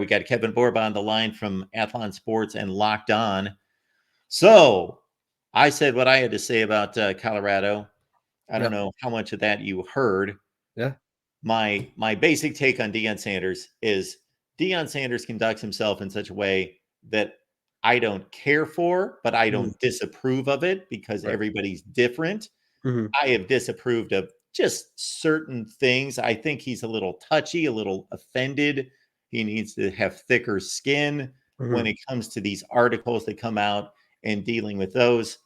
We got Kevin Borba on the line from Athlon Sports and Locked On. So I said what I had to say about Colorado. I don't Yeah. know how much of that you heard. Yeah. My basic take on Deion Sanders is Deion Sanders conducts himself in such a way that I don't care for, but I Mhm. don't disapprove of it because Right. everybody's different. Mhm. I have disapproved of just certain things. I think he's a little touchy, a little offended. He needs to have thicker skin when Mhm. it comes to these articles that come out and dealing with those.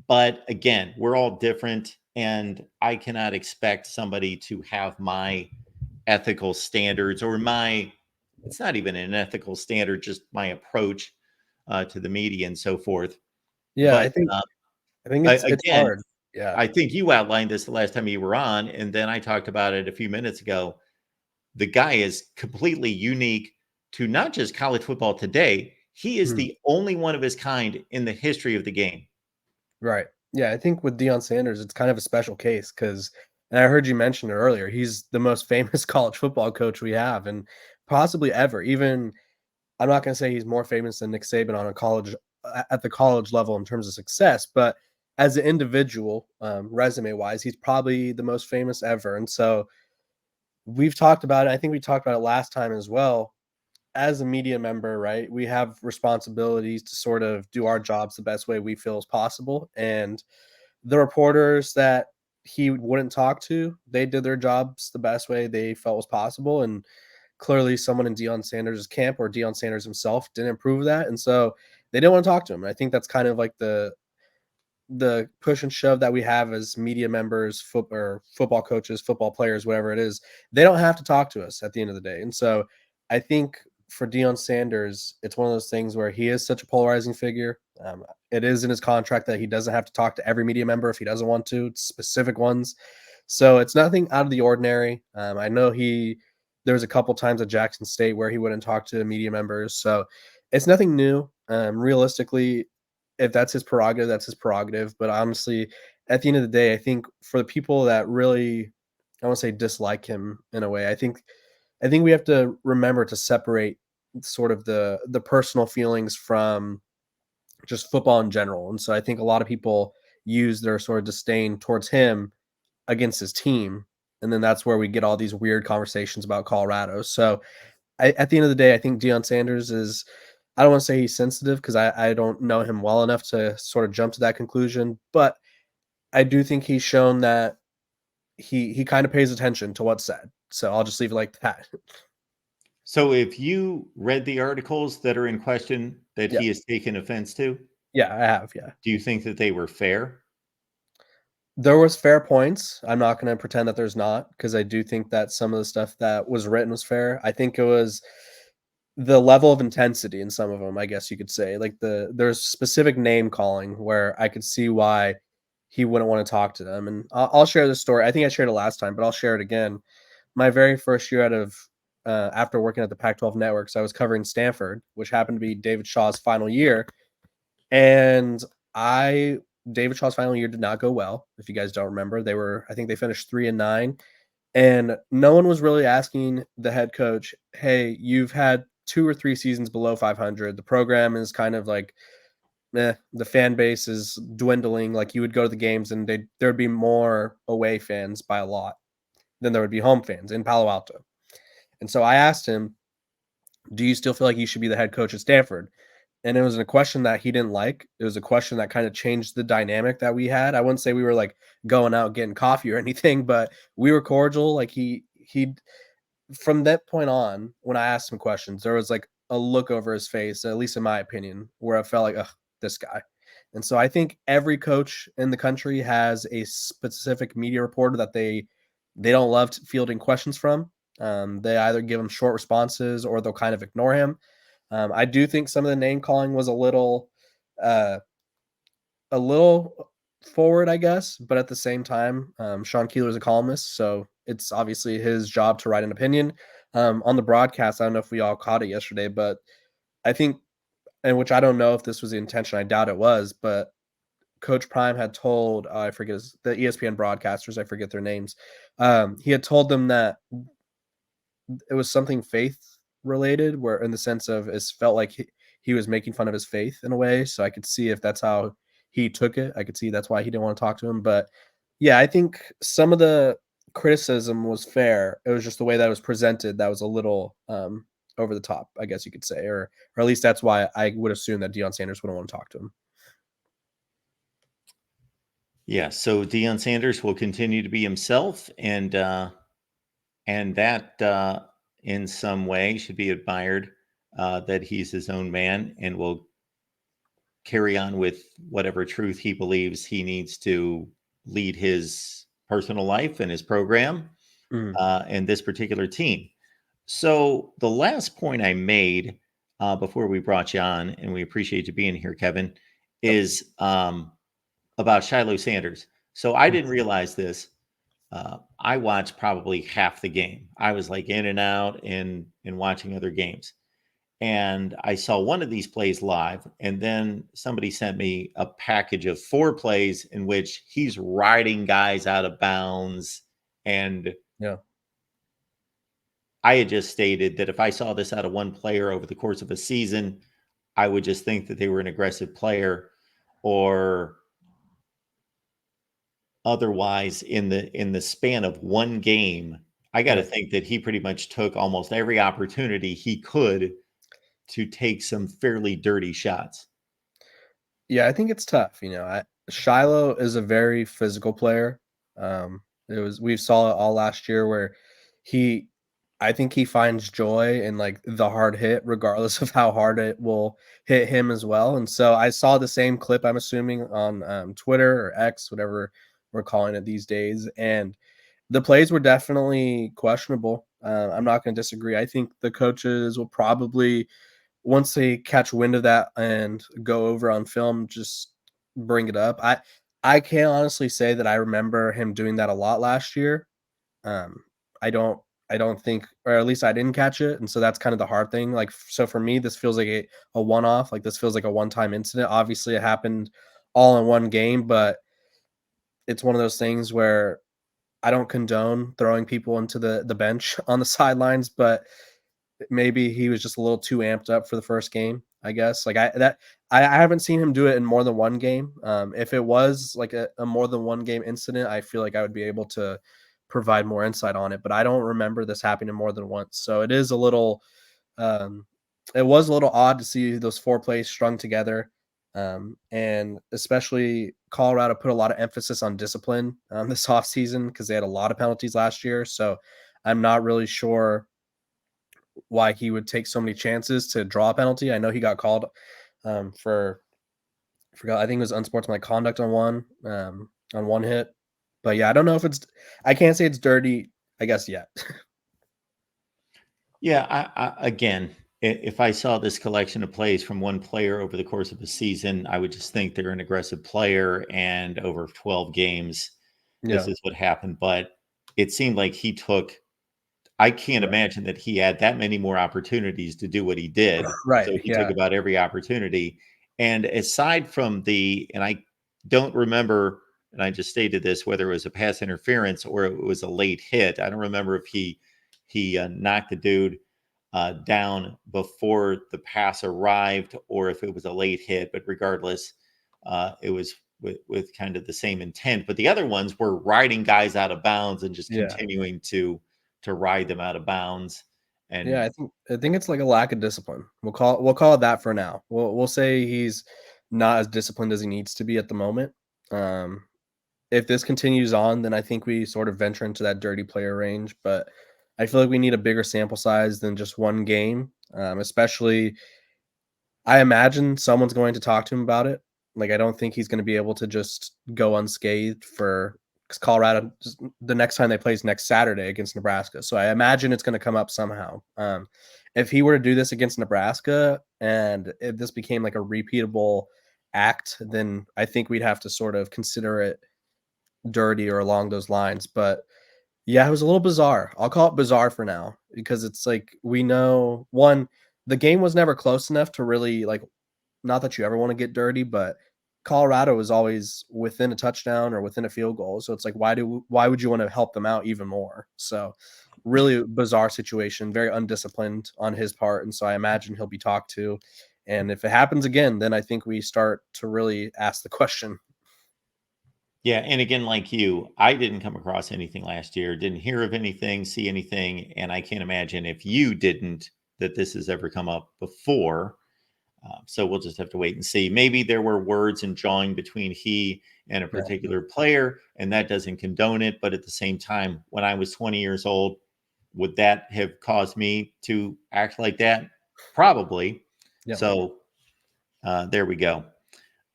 But again, we're all different, and I cannot expect somebody to have my ethical standards or my, it's not even an ethical standard, just my approach to the media and so forth. Yeah, But I think it's again, hard. Yeah. I think you outlined this the last time you were on, and then I talked about it a few minutes ago. The guy is completely unique to not just college football today. He is Mhm. the only one of his kind in the history of the game. Right. Yeah, I think with Deion Sanders, it's kind of a special case because, and I heard you mention it earlier, he's the most famous college football coach we have and possibly ever. Even I'm not gonna say he's more famous than Nick Saban on a college at the college level in terms of success, but as an individual, resume-wise, he's probably the most famous ever, and so we've talked about it. I think we talked about it last time as well. As a media member, right, we have responsibilities to sort of do our jobs the best way we feel is possible. And the reporters that he wouldn't talk to, they did their jobs the best way they felt was possible. And clearly, someone in Deion Sanders' camp or Deion Sanders himself didn't approve of that. And so they didn't want to talk to him. And I think that's kind of like the push and shove that we have as media members, or football coaches, football players, whatever it is, they don't have to talk to us at the end of the day. And so I think for Deion Sanders, it's one of those things where he is such a polarizing figure. It is in his contract that he doesn't have to talk to every media member if he doesn't want to, specific ones. So it's nothing out of the ordinary. I know there was a couple times at Jackson State where he wouldn't talk to media members. So it's nothing new. Realistically, if that's his prerogative, that's his prerogative. But honestly, at the end of the day, I think for the people that really, I want to say dislike him in a way, I think we have to remember to separate sort of the personal feelings from just football in general. And so I think a lot of people use their sort of disdain towards him against his team. And then that's where we get all these weird conversations about Colorado. So at the end of the day, I think Deion Sanders is, I don't want to say he's sensitive because I don't know him well enough to sort of jump to that conclusion, but I do think he's shown that he kind of pays attention to what's said. So I'll just leave it like that. So if you read the articles that are in question that Yeah. he has taken offense to, Yeah, I have. Yeah. do you think that they were fair? There was fair points. I'm not going to pretend that there's not because I do think that some of the stuff that was written was fair. I think it was the level of intensity in some of them, I guess you could say. Like there's specific name calling where I could see why he wouldn't want to talk to them. And I'll share this story. I think I shared it last time, but I'll share it again. My very first year out of after working at the Pac-12 networks, I was covering Stanford, which happened to be David Shaw's final year. And I David Shaw's final year did not go well. If you guys don't remember, I think they finished 3-9, and no one was really asking the head coach, "Hey, you've had 2 or 3 seasons below 500. The program is kind of like, the fan base is dwindling. Like you would go to the games, and there'd be more away fans by a lot than there would be home fans in Palo Alto." And so I asked him, "Do you still feel like you should be the head coach at Stanford?" And it was a question that he didn't like. It was a question that kind of changed the dynamic that we had. I wouldn't say we were like going out getting coffee or anything, but we were cordial. Like he from that point on, when I asked him questions, there was like a look over his face, at least in my opinion, where I felt like, ugh, this guy. And so I think every coach in the country has a specific media reporter that they don't love fielding questions from. They either give him short responses or they'll kind of ignore him. I do think some of the name calling was uh, a little forward, I guess, but at the same time, Sean Keeler is a columnist, so it's obviously his job to write an opinion. On the broadcast, I don't know if we all caught it yesterday, but I think, and which I don't know if this was the intention, I doubt it was, but Coach Prime had told, I forget the ESPN broadcasters, I forget their names. He had told them that it was something faith related, where in the sense of it felt like he was making fun of his faith in a way. So I could see if that's how he took it. I could see that's why he didn't want to talk to him. But yeah, I think some of the criticism was fair. It was just the way that it was presented that was a little over the top, I guess you could say, or at least that's why I would assume that Deion Sanders wouldn't want to talk to him. Yeah, so Deion Sanders will continue to be himself, and that in some way should be admired. That he's his own man and will carry on with whatever truth he believes he needs to lead his personal life and his program Mhm. and this particular team. So the last point I made before we brought you on, and we appreciate you being here, Kevin, Yep. is about Shiloh Sanders. So I Mhm. didn't realize this. I watched probably half the game. I was like in and out and watching other games. And I saw one of these plays live, and then somebody sent me a package of 4 plays in which he's riding guys out of bounds. And Yeah. I had just stated that if I saw this out of one player over the course of a season, I would just think that they were an aggressive player, or otherwise in the span of one game, I got to Yeah. think that he pretty much took almost every opportunity he could to take some fairly dirty shots. Yeah, I think it's tough. Shiloh is a very physical player. It was we saw it all last year where he, I think he finds joy in like the hard hit, regardless of how hard it will hit him as well. And so I saw the same clip. I'm assuming on Twitter or X, whatever we're calling it these days, and the plays were definitely questionable. I'm not going to disagree. I think the coaches will probably once they catch wind of that and go over on film, just bring it up. I can't honestly say that I remember him doing that a lot last year. Um, I don't I don't think, or at least I didn't catch it, and so that's kind of the hard thing. Like, so for me, this feels like a one off. Like this feels like a one time incident. Obviously, it happened all in one game, but it's one of those things where I don't condone throwing people into the bench on the sidelines, but maybe he was just a little too amped up for the first game, I guess. I haven't seen him do it in more than one game. If it was like a more than one game incident, I feel like I would be able to provide more insight on it. But I don't remember this happening more than once. So um, it was a little odd to see those 4 plays strung together. And especially Colorado put a lot of emphasis on discipline this offseason because they had a lot of penalties last year. So I'm not really sure why he would take so many chances to draw a penalty. I know he got called for forgot, I think it was unsportsmanlike conduct on one hit. But yeah, I don't know if it's I can't say it's dirty, I guess yet. Yeah, again, if I saw this collection of plays from one player over the course of a season, I would just think they're an aggressive player, and over 12 games, this Yeah. is what happened. But it seemed like he took, I can't Right. imagine that he had that many more opportunities to do what he did. Right. So he took Yeah. about every opportunity. And aside from and I don't remember, and I just stated this, whether it was a pass interference or it was a late hit. I don't remember if he knocked the dude down before the pass arrived or if it was a late hit. But regardless, it was with kind of the same intent. But the other ones were riding guys out of bounds and just Yeah. continuing to ride them out of bounds. Yeah, And I think it's like a lack of discipline. We'll call it that for now. We'll say he's not as disciplined as he needs to be at the moment. Um, if this continues on, then I think we sort of venture into that dirty player range. But I feel like we need a bigger sample size than just one game, especially I imagine someone's going to talk to him about it. Like, I don't think he's gonna be able to just go unscathed for 'cause Colorado just the next time they play is next Saturday against Nebraska. So I imagine it's gonna come up somehow. If he were to do this against Nebraska and if this became like a repeatable act, then I think we'd have to sort of consider it dirty or along those lines. But yeah, it was a little bizarre. I'll call it bizarre for now because it's like we know one, the game was never close enough to really like not that you ever want to get dirty, but Colorado is always within a touchdown or within a field goal. So it's like why would you want to help them out even more? So really bizarre situation, very undisciplined on his part, and so I imagine he'll be talked to. And if it happens again, then I think we start to really ask the question. Yeah, and again, like you, I didn't come across anything last year, didn't hear of anything, see anything, and I can't imagine if you didn't that this has ever come up before. So we'll just have to wait and see. Maybe there were words and jawing between he and a Yeah. particular player, and that doesn't condone it. But at the same time, when I was 20 years old, would that have caused me to act like that? Probably. Yeah. So there we go.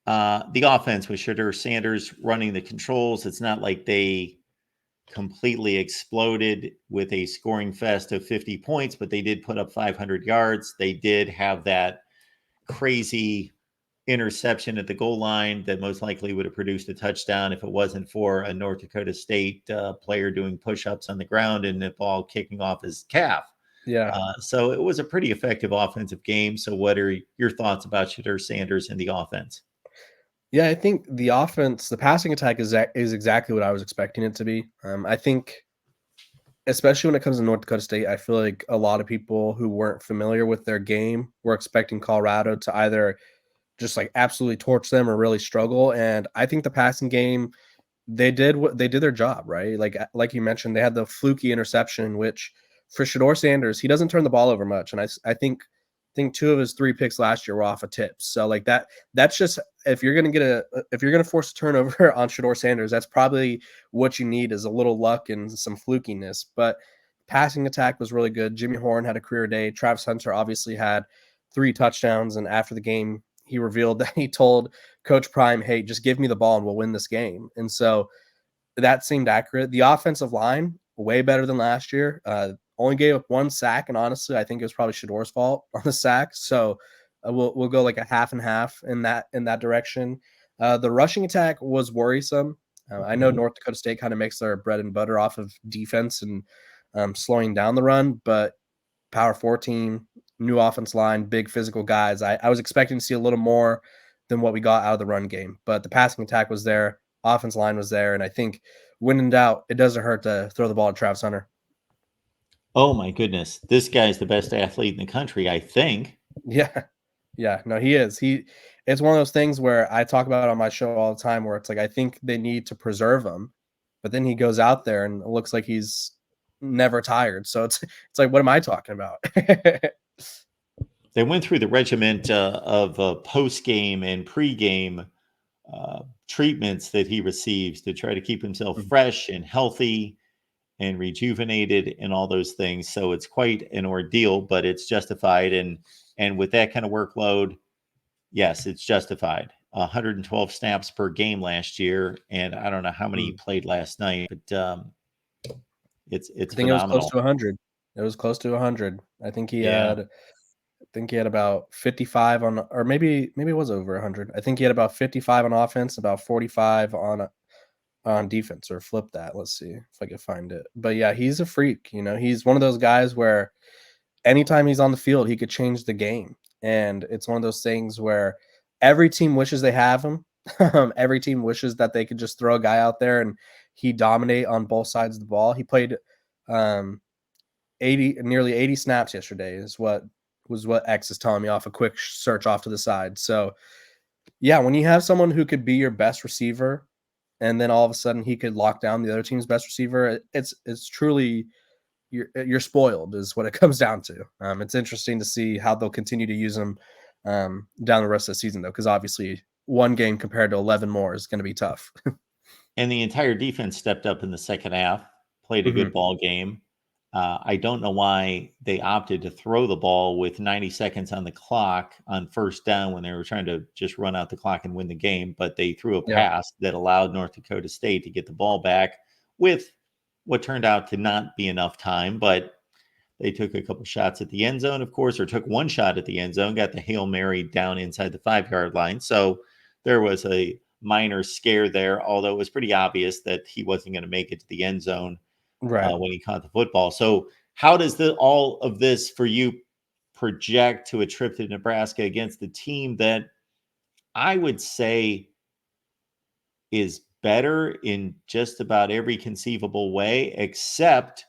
The offense with Shadur Sanders running the controls, it's not like they completely exploded with a scoring fest of 50 points, but they did put up 500 yards. They did have that crazy interception at the goal line that most likely would have produced a touchdown if it wasn't for a North Dakota State player doing push-ups on the ground and the ball kicking off his calf. Yeah. So it was a pretty effective offensive game. So what are your thoughts about Shadur Sanders and the offense? Yeah, I think the offense, the passing attack is exactly what I was expecting it to be. I think, especially when it comes to North Dakota State, I feel like a lot of people who weren't familiar with their game were expecting Colorado to either just like absolutely torch them or really struggle. And I think the passing game, they did their job, right? Like you mentioned, they had the fluky interception, which for Shador Sanders, he doesn't turn the ball over much, and I think two of his three picks last year were off of tips. So like that's just if you're gonna force a turnover on Shador Sanders, that's probably what you need is a little luck and some flukiness. But passing attack was really good. Jimmy Horn had a career day. Travis Hunter obviously had 3 touchdowns, and after the game, he revealed that he told Coach Prime, "Hey, just give me the ball and we'll win this game." And so that seemed accurate. The offensive line, way better than last year. Only gave up 1 sack, and honestly, I think it was probably Shador's fault on the sack. So we'll go like a half and half in that direction. The rushing attack was worrisome. I know North Dakota State kind of makes their bread and butter off of defense and slowing down the run, but Power 14, new offense line, big physical guys. I was expecting to see a little more than what we got out of the run game, but the passing attack was there, offense line was there, and I think when in doubt, it doesn't hurt to throw the ball to Travis Hunter. Oh my goodness, this guy's the best athlete in the country, I think. Yeah. Yeah, no, he is. It's one of those things where I talk about it on my show all the time where it's like I think they need to preserve him, but then he goes out there and it looks like he's never tired. So it's like what am I talking about? They went through the regiment of post game and pre game treatments that he receives to try to keep himself fresh and healthy and rejuvenated and all those things. So it's quite an ordeal, but it's justified. And with that kind of workload, yes, it's justified. 112 snaps per game last year, and I don't know how many he played last night, but it's I think it was close phenomenal. to 100. It was close to 100. Yeah. I think he had about 55 on, or maybe it was over 100. I think he had about 55 on offense, about 45 on defense, or flip that. Let's see if I can find it. But yeah, he's a freak. You know, he's one of those guys where anytime he's on the field, he could change the game. And it's one of those things where every team wishes they have him. Every team wishes that they could just throw a guy out there and he dominate on both sides of the ball. He played um, 80 nearly 80 snaps yesterday is what X is telling me off a quick search off to the side. So yeah, when you have someone who could be your best receiver and then all of a sudden he could lock down the other team's best receiver, it's truly you're spoiled is what it comes down to. It's interesting to see how they'll continue to use him down the rest of the season though, because obviously one game compared to 11 more is going to be tough. And the entire defense stepped up in the second half, played a good Mhm. ball game. I don't know why they opted to throw the ball with 90 seconds on the clock on first down when they were trying to just run out the clock and win the game, but they threw a Yeah. pass that allowed North Dakota State to get the ball back with what turned out to not be enough time, but they took a couple shots at the end zone, of course, or took one shot at the end zone, got the Hail Mary down inside the 5 yard line. So there was a minor scare there, although it was pretty obvious that he wasn't going to make it to the end zone Right. when he caught the football. So, how does all of this for you project to a trip to Nebraska against the team that I would say is better in just about every conceivable way, except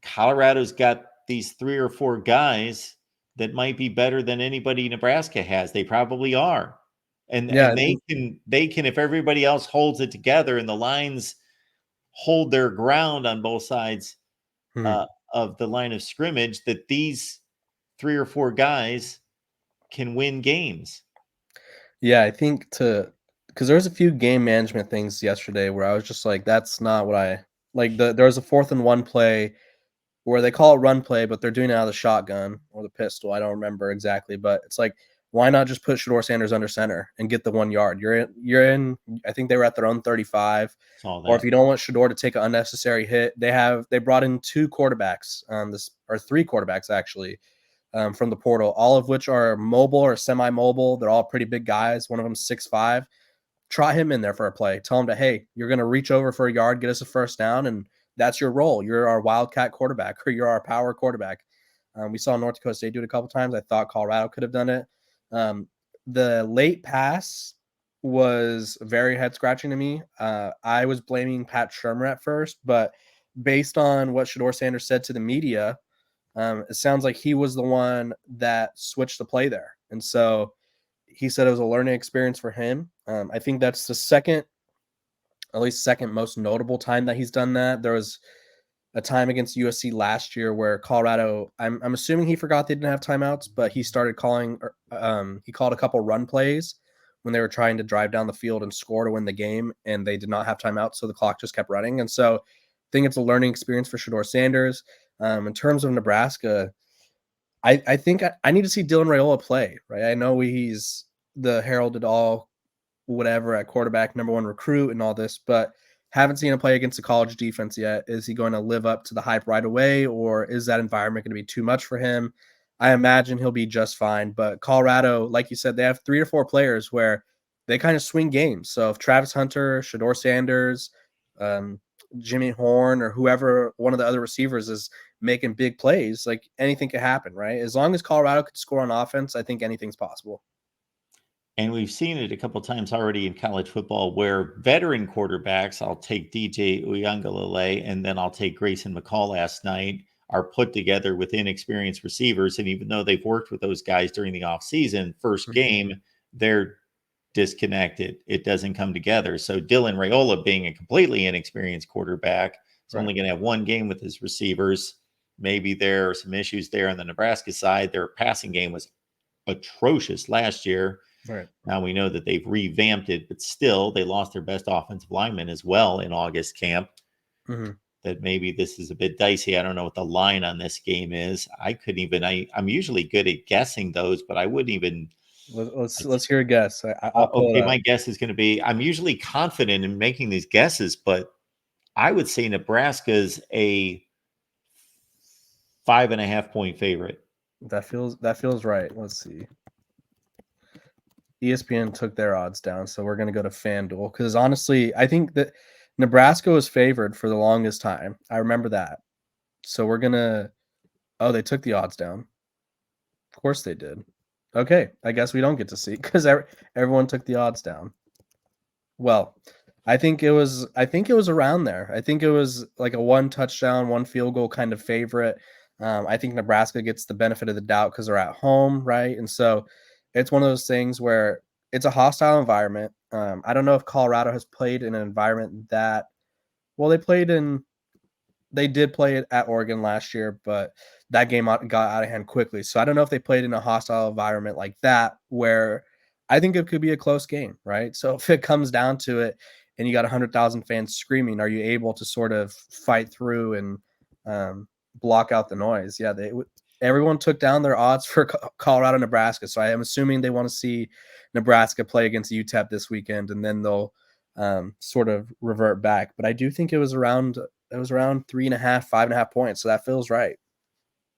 Colorado's got these 3 or 4 guys that might be better than anybody Nebraska has. They probably are. Yeah, And they can if everybody else holds it together and the lines hold their ground on both sides mhm. uh, of the line of scrimmage, that these 3 or 4 guys can win games. Yeah, I think because there was a few game management things yesterday where I was just like, that's not what I like. There was a 4th and 1 play where they call it run play, but they're doing it out of the shotgun or the pistol. I don't remember exactly, but it's like, why not just put Shador Sanders under center and get the 1 yard? You're in. I think they were at their own 35. Saw Or if that. you don't want Shador to take an unnecessary hit, they brought in 2 quarterbacks, this or 3 quarterbacks actually, from the portal, all of which are mobile or semi-mobile. They're all pretty big guys. One of them 6'5". Trot him in there for a play. Tell him to, hey, you're going to reach over for a yard, get us a first down, and that's your role. You're our wildcat quarterback, or you're our power quarterback. We saw North Dakota State do it a couple times. I thought Colorado could have done it. The late pass was very head scratching to me. I was blaming Pat Shermer at first, but based on what Shador Sanders said to the media, it sounds like he was the one that switched the play there. And so he said it was a learning experience for him. I think that's the at least second most notable time that he's done that. There was a time against USC last year where Colorado, I'm assuming he forgot they didn't have timeouts, but he started he called a couple run plays when they were trying to drive down the field and score to win the game, and they did not have timeouts, so the clock just kept running. And so I think it's a learning experience for Shador Sanders. In terms of Nebraska, I think I need to see Dylan Raiola play, right? I know he's the heralded all whatever at quarterback, #1 recruit and all this, but haven't seen him play against a college defense yet. Is he going to live up to the hype right away, or is that environment going to be too much for him? I imagine he'll be just fine, but Colorado, like you said, they have 3 or 4 players where they kind of swing games. So if Travis Hunter, Shador Sanders, um, Jimmy Horn, or whoever one of the other receivers is making big plays, like anything could happen, right? As long as Colorado could score on offense, I think anything's possible. And we've seen it a couple times already in college football where veteran quarterbacks, I'll take DJ Uiagalelei and then I'll take Grayson McCall last night, are put together with inexperienced receivers. And even though they've worked with those guys during the offseason, first Mhm. game, they're disconnected. It doesn't come together. So Dylan Raiola, being a completely inexperienced quarterback, is Right. only going to have one game with his receivers. Maybe there are some issues there on the Nebraska side. Their passing game was atrocious last year. Right. Now we know that they've revamped it, but still they lost their best offensive lineman as well in August camp. Mhm. That maybe this is a bit dicey. I don't know what the line on this game is. I couldn't even. I'm usually good at guessing those, but I wouldn't even. Let's hear a guess. I'll pull it Okay, up. my guess is going to be. I'm usually confident in making these guesses, but I would say Nebraska's a 5.5 point favorite. That feels right. Let's see. ESPN took their odds down, so we're gonna go to FanDuel because honestly, I think that Nebraska was favored for the longest time. I remember that. So we're gonna. Oh, they took the odds down. Of course they did. Okay, I guess we don't get to see because everyone took the odds down. Well, I think it was around there. I think it was like a 1 touchdown, 1 field goal kind of favorite. I think Nebraska gets the benefit of the doubt because they're at home, right? And so it's one of those things where it's a hostile environment. I don't know if Colorado has played in an environment that well, they did play it at Oregon last year, but that game got out of hand quickly. So I don't know if they played in a hostile environment like that, where I think it could be a close game, right? So if it comes down to it, and you got 100,000 fans screaming, are you able to sort of fight through and um, block out the noise? Yeah, everyone took down their odds for Colorado, Nebraska. So I am assuming they want to see Nebraska play against UTEP this weekend, and then they'll sort of revert back. But I do think it was around 3.5, 5.5 points. So that feels right.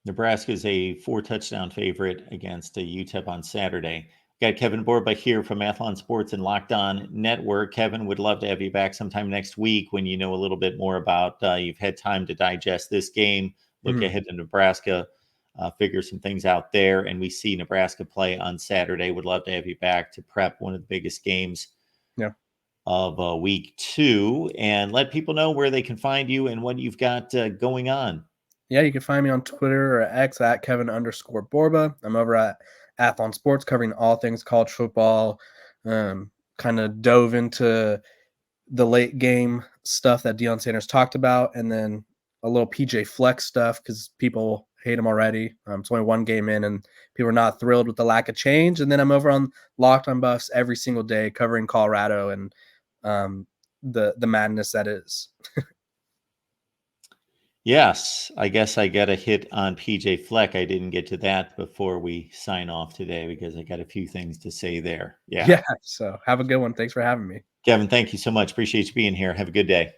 Nebraska is a 4 touchdown favorite against UTEP on Saturday. Got Kevin Borba here from Athlon Sports and Locked On Network. Kevin, would love to have you back sometime next week when you know a little bit more about. You've had time to digest this game, look Mhm. ahead to Nebraska, figure some things out there, and we see Nebraska play on Saturday. Would love to have you back to prep one of the biggest games Yeah. of week 2 and let people know where they can find you and what you've got going on. Yeah, you can find me on Twitter or X at Kevin_Borba. I'm over at Athlon Sports covering all things college football. Kind of dove into the late game stuff that Deion Sanders talked about, and then a little PJ Fleck stuff because people hate him already. It's only one game in, and people are not thrilled with the lack of change. And then I'm over on Locked on Buffs every single day covering Colorado and um, the madness that is. Yes, I guess I got a hit on PJ Fleck. I didn't get to that before we sign off today because I got a few things to say there. Yeah. Yeah. So have a good one. Thanks for having me. Kevin, thank you so much. Appreciate you being here. Have a good day.